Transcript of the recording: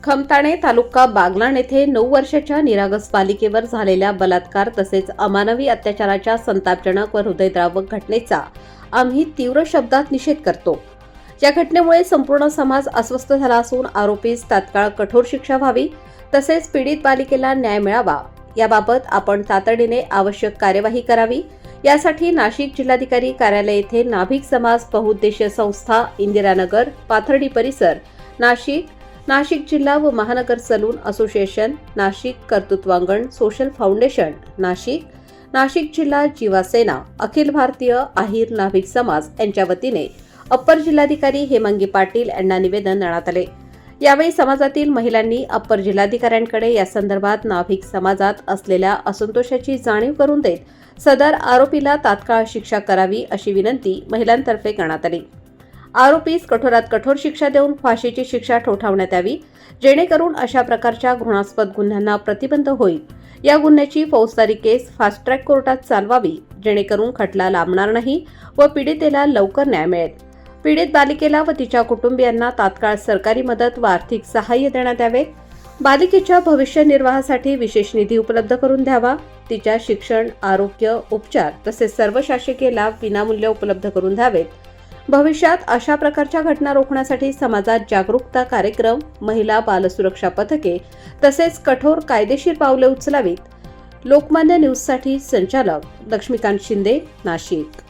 खमताणे तालुका बागलाण येथे 9 वर्षाच्या निरागस बालिकेवर झालेल्या बलात्कार तसेच अमानवी अत्याचाराच्या संतापजनक व हृदयद्रावक घटनेचा आम्ही तीव्र शब्दात निषेध करतो। या घटनेमुळे संपूर्ण समाज अस्वस्थ झाला असून आरोपीस तात्काळ कठोर शिक्षा व्हावी तसेच पीडित बालिकेला न्याय मिळावा याबाबत आपण तातडीने आवश्यक कार्यवाही करावी। यासाठी नाशिक जिल्हाधिकारी कार्यालय येथे नाभिक समाज बहुउद्देशीय संस्था, इंदिरानगर, पाथर्डी परिसर, नाशिक जिल्हा व महानगर सलून असोसिएशन, नाशिक कर्तृत्वांगण सोशल फाउंडेशन, नाशिक जिल्हा जीवासेना, अखिल भारतीय आहिर नाभिक समाज यांच्या वतीने अप्पर जिल्हाधिकारी हेमांगी पाटील यांना निवेदन देण्यात आले। यावेळी समाजातील महिलांनी अप्पर जिल्हाधिकाऱ्यांकडे या संदर्भात नाभिक समाजात असलेल्या असंतोषाची जाणीव करून देत सदर आरोपीला तात्काळ शिक्षा करावी अशी विनंती महिलांतर्फे करण्यात आली। आरोपीस कठोरात कठोर शिक्षा देऊन फाशीची शिक्षा ठोठावण्यात यावी, जेणेकरून अशा प्रकारच्या घृणास्पद गुन्ह्यांना प्रतिबंध होईल। या गुन्ह्याची फौजदारी केस फास्ट ट्रॅक कोर्टात चालवावी, जेणेकरून खटला लांबणार नाही व पीडितेला लवकर न्याय मिळेल। पीडित बालिकेला व तिच्या कुटुंबियांना तात्काळ सरकारी मदत व आर्थिक सहाय्य देण्यात यावे। बालिकेच्या भविष्य निर्वाहासाठी विशेष निधी उपलब्ध करून द्यावा। तिच्या शिक्षण, आरोग्य, उपचार तसेच सर्व शासकीय लाभ विनामूल्य उपलब्ध करून द्यावेत। भविष्यात अशा प्रकारच्या घटना रोखण्यासाठी समाजात जागरूकता कार्यक्रम, महिला बाल सुरक्षा पथके तसेच कठोर कायदेशीर पावले उचलावीत। लोकमान्य न्यूजसाठी संचालक लक्ष्मीकांत शिंदे, नाशिक।